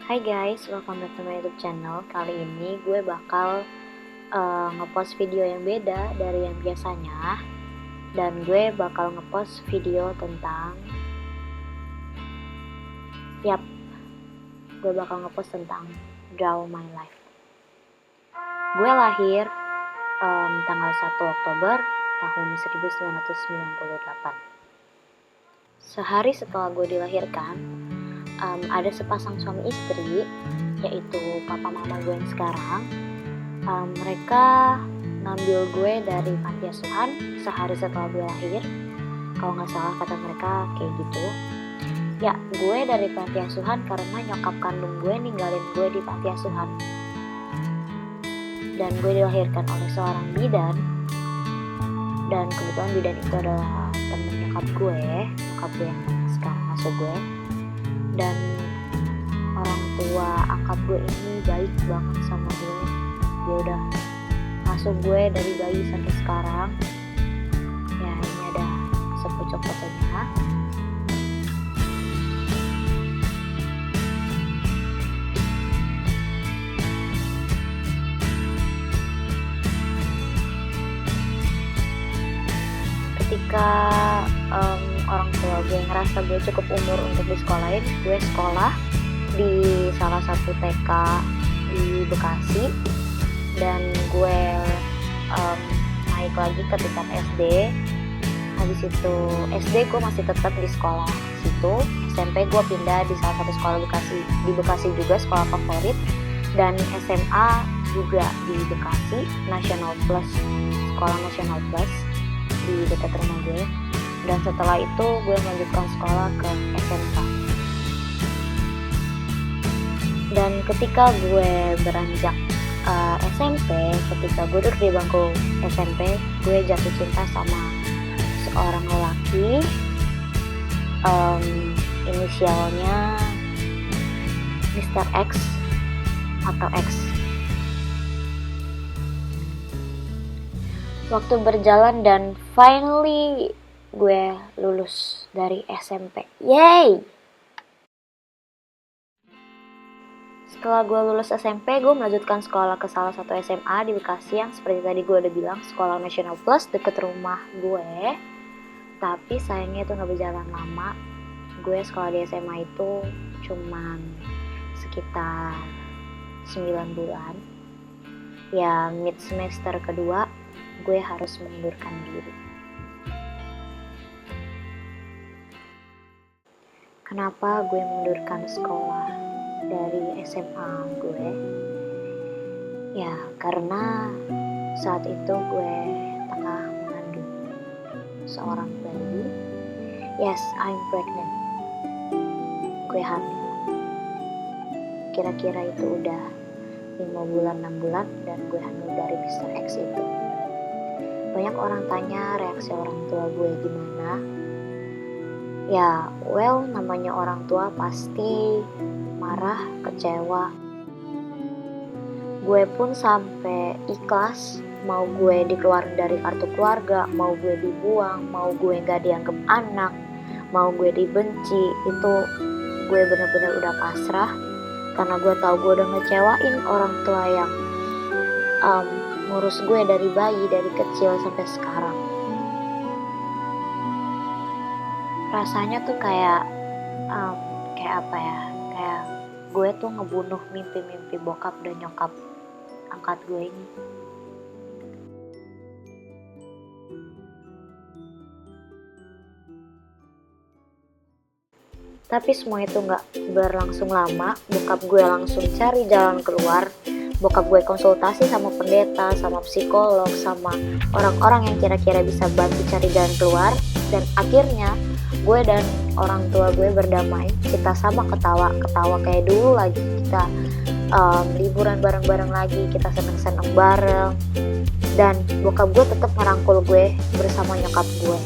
Hai guys, welcome back to my YouTube channel. Kali ini gue bakal ngepost video yang beda dari yang biasanya. Dan gue bakal ngepost video tentang gue bakal ngepost tentang Draw My Life. Gue lahir tanggal 1 Oktober tahun 1998. Sehari setelah gue dilahirkan, ada sepasang suami istri, yaitu papa mama gue yang sekarang. Mereka ngambil gue dari panti asuhan sehari setelah gue lahir. Kalau nggak salah kata mereka kayak gitu. Ya, gue dari panti asuhan karena nyokap kandung gue ninggalin gue di panti asuhan. Dan gue dilahirkan oleh seorang bidan. Dan kebetulan bidan itu adalah temen nyokap gue yang sekarang asuh gue. Dan orang tua angkat gue ini baik banget sama gue. Dia udah ngasuh gue dari bayi sampai sekarang. Ya, ini ada sepucuk fotonya. Ketika orang tua gue ngerasa gue cukup umur untuk disekolahin, gue sekolah di salah satu TK di Bekasi. Dan gue naik lagi ke tingkat SD. Habis itu SD gue masih tetap di sekolah situ. SMP gue pindah di salah satu sekolah di Bekasi juga, sekolah favorit. Dan SMA juga di Bekasi, National Plus, sekolah National Plus di dekat rumah gue. Dan setelah itu gue melanjutkan sekolah ke SMK. Dan ketika gue beranjak SMP, ketika gue duduk di bangku SMP, gue jatuh cinta sama seorang lelaki. Inisialnya Mr. X atau X. Waktu berjalan dan finally gue lulus dari SMP. Yeay! Setelah gue lulus SMP, gue melanjutkan sekolah ke salah satu SMA di Bekasi yang seperti tadi gue udah bilang, sekolah National Plus deket rumah gue. Tapi sayangnya itu gak berjalan lama. Gue sekolah di SMA itu cuman sekitar 9 bulan. Ya, mid semester kedua gue harus mengundurkan diri. Kenapa gue mengundurkan sekolah dari SMA gue? Ya, karena saat itu gue tengah mengandung seorang bayi. Yes, I'm pregnant. Gue hamil. Kira-kira itu udah 5 bulan, 6 bulan, dan gue hamil dari Mr. X itu. Banyak orang tanya reaksi orang tua gue gimana. Ya, well, namanya orang tua pasti marah, kecewa. Gue pun sampai ikhlas, mau gue dikeluarin dari kartu keluarga, mau gue dibuang, mau gue gak dianggap anak, mau gue dibenci. Itu gue bener-bener udah pasrah, karena gue tahu gue udah ngecewain orang tua yang ngurus gue dari bayi, dari kecil sampai sekarang. Rasanya tuh kayak apa ya, kayak gue tuh ngebunuh mimpi-mimpi bokap dan nyokap angkat gue ini. Tapi semua itu gak berlangsung lama. Bokap gue langsung cari jalan keluar. Bokap gue konsultasi sama pendeta, sama psikolog, sama orang-orang yang kira-kira bisa bantu cari jalan keluar. Dan akhirnya gue dan orang tua gue berdamai. Kita sama ketawa kayak dulu lagi. Kita liburan bareng-bareng lagi, kita seneng-seneng bareng. Dan bokap gue tetap merangkul gue bersama nyokap gue.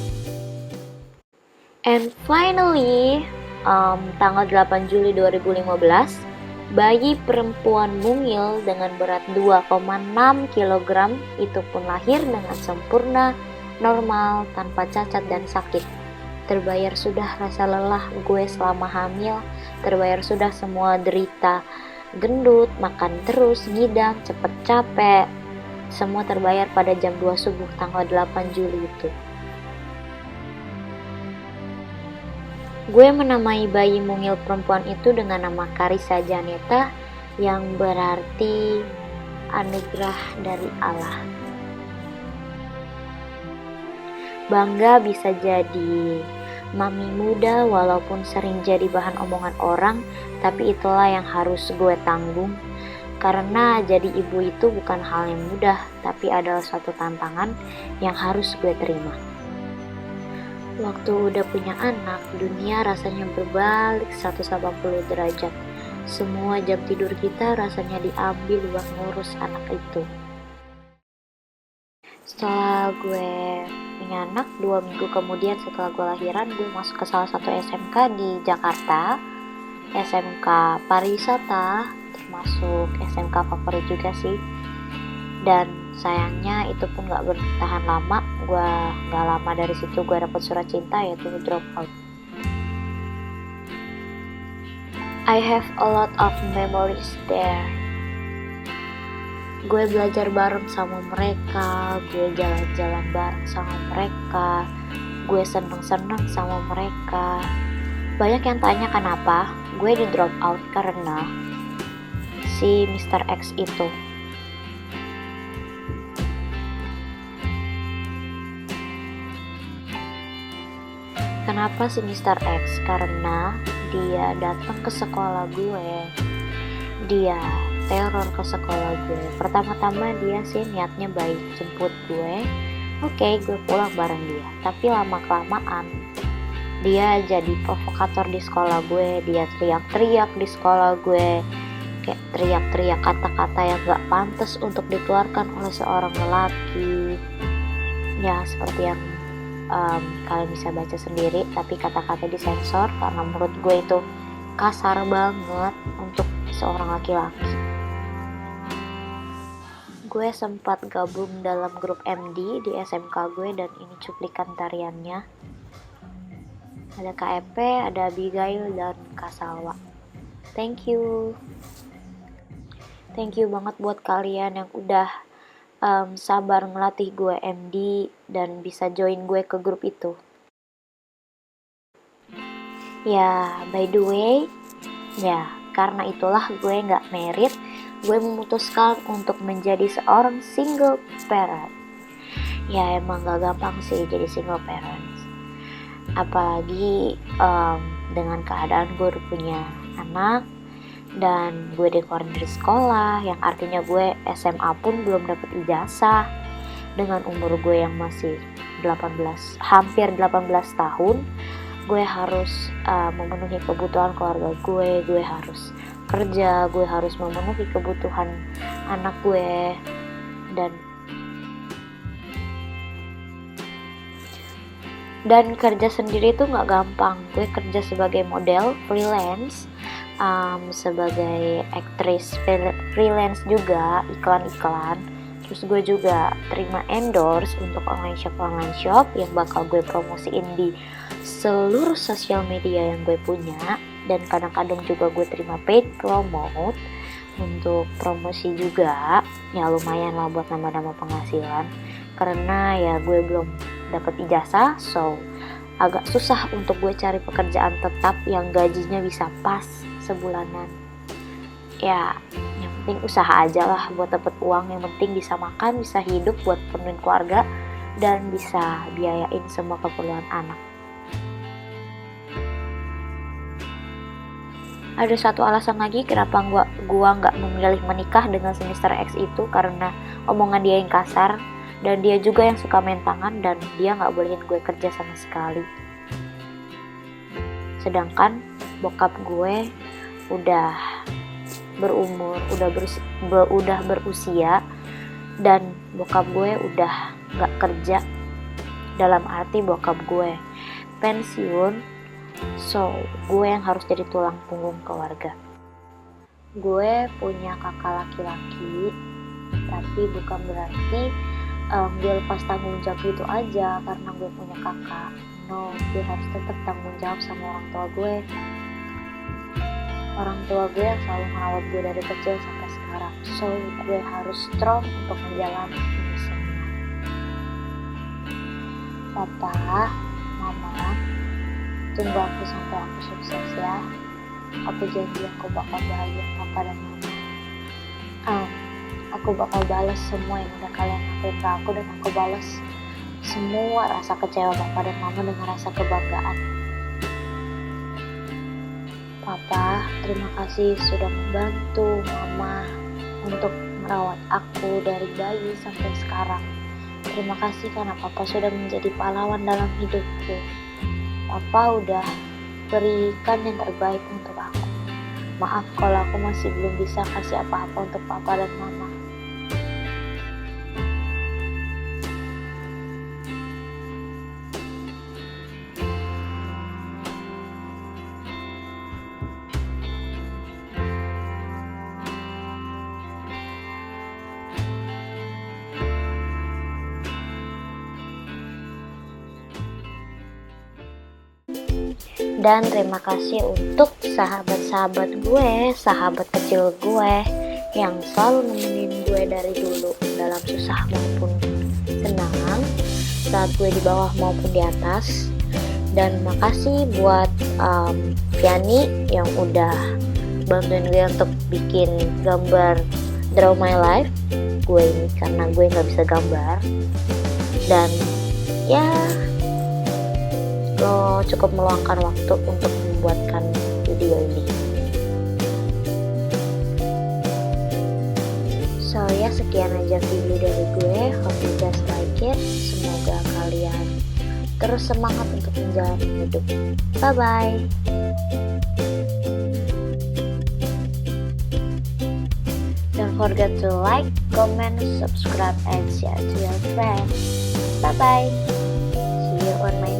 And finally, tanggal 8 Juli 2015, bayi perempuan mungil dengan berat 2,6 kg itu pun lahir dengan sempurna, normal, tanpa cacat dan sakit. terbayar sudah rasa lelah gue selama hamil, terbayar sudah semua derita gendut, makan terus, ngidam, cepet capek. Semua terbayar pada jam 2 subuh tanggal 8 Juli itu. Gue menamai bayi mungil perempuan itu dengan nama Karissa Janeta, yang berarti anugerah dari Allah. Bangga bisa jadi mami muda walaupun sering jadi bahan omongan orang, tapi itulah yang harus gue tanggung. Karena jadi ibu itu bukan hal yang mudah, tapi adalah suatu tantangan yang harus gue terima. Waktu udah punya anak, dunia rasanya berbalik 180 derajat. Semua jam tidur kita rasanya diambil buat ngurus anak itu. Setelah gue punya anak, 2 minggu kemudian setelah gue lahiran, gue masuk ke salah satu SMK di Jakarta, SMK Pariwisata, termasuk SMK favorit juga sih. Dan sayangnya itu pun gak bertahan lama. Gue gak lama dari situ gue dapet surat cinta, yaitu drop out. I have a lot of memories there. Gue belajar bareng sama mereka, gue jalan-jalan bareng sama mereka, gue seneng-seneng sama mereka. Banyak yang tanya kenapa gue di drop out, karena si Mr. X itu. Kenapa si Mr. X? Karena dia datang ke sekolah gue, dia teror ke sekolah gue. Pertama-tama dia sih niatnya baik, jemput gue, oke, gue pulang bareng dia. Tapi lama-kelamaan dia jadi provokator di sekolah gue. Dia teriak-teriak di sekolah gue, kayak teriak-teriak kata-kata yang gak pantas untuk dikeluarkan oleh seorang lelaki. Ya seperti yang kalian bisa baca sendiri, tapi kata-kata disensor karena menurut gue itu kasar banget untuk seorang laki-laki. Gue sempat gabung dalam grup MD di SMK gue, dan ini cuplikan tariannya. Ada KEP, ada Abigail, dan Kak Salwa. Thank you banget buat kalian yang udah sabar ngelatih gue MD dan bisa join gue ke grup itu. Ya, by the way, ya karena itulah gue gak married, gue memutuskan untuk menjadi seorang single parent. Ya emang gak gampang sih jadi single parent, apalagi dengan keadaan gue udah punya anak dan gue dikeluarin dari sekolah, yang artinya gue SMA pun belum dapet ijazah. Dengan umur gue yang masih hampir 18 tahun, gue harus memenuhi kebutuhan keluarga gue harus kerja, gue harus memenuhi kebutuhan anak gue, dan kerja sendiri tuh gak gampang. Gue kerja sebagai model freelance, sebagai aktris freelance juga, iklan-iklan. Terus gue juga terima endorse untuk online shop yang bakal gue promosiin di seluruh sosial media yang gue punya. Dan kadang-kadang juga gue terima paid promote untuk promosi juga. Ya lumayan lah buat nambah-nambah penghasilan, karena ya gue belum dapat ijazah, so agak susah untuk gue cari pekerjaan tetap yang gajinya bisa pas sebulanan. Ya yang penting usaha aja lah buat dapet uang, yang penting bisa makan, bisa hidup buat penuhin keluarga, dan bisa biayain semua keperluan anak. Ada satu alasan lagi kenapa gua nggak memilih menikah dengan si Mr. X itu, karena omongan dia yang kasar, dan dia juga yang suka main tangan, dan dia nggak bolehin gue kerja sama sekali. Sedangkan bokap gue udah berumur, udah berusia, dan bokap gue udah nggak kerja, dalam arti bokap gue pensiun, so gue yang harus jadi tulang punggung keluarga. Gue punya kakak laki-laki, tapi bukan berarti gue lepas tanggung jawab gitu aja karena gue punya kakak. know gue harus tetap tanggung jawab sama orang tua gue. Orang tua gue yang selalu merawat gue dari kecil sampai sekarang. So, gue harus strong untuk menjalani ini semua. Papa, Mama, tunggu aku sampai aku sukses ya. Aku janji aku bakal bahagia Papa dan Mama. Aku bakal balas semua yang udah kalian lakuin ke aku, dan aku balas semua rasa kecewa Papa dan Mama dengan rasa kebanggaan. Papa, terima kasih sudah membantu Mama untuk merawat aku dari bayi sampai sekarang. Terima kasih karena Papa sudah menjadi pahlawan dalam hidupku. Papa udah berikan yang terbaik untuk aku. Maaf kalau aku masih belum bisa kasih apa-apa untuk Papa dan Mama. Dan terima kasih untuk sahabat-sahabat gue, sahabat kecil gue yang selalu nemenin gue dari dulu dalam susah maupun senang, saat gue di bawah maupun di atas. Dan makasih buat Viani yang udah bantuin gue untuk bikin gambar Draw My Life gue ini, karena gue gak bisa gambar. Dan ya, lo cukup meluangkan waktu untuk membuatkan video ini. So ya, sekian aja video dari gue. Hope you guys like it. Semoga kalian terus semangat untuk menjalani hidup. Bye bye. Don't forget to like, comment, subscribe, and share to your friends. Bye bye. See you on my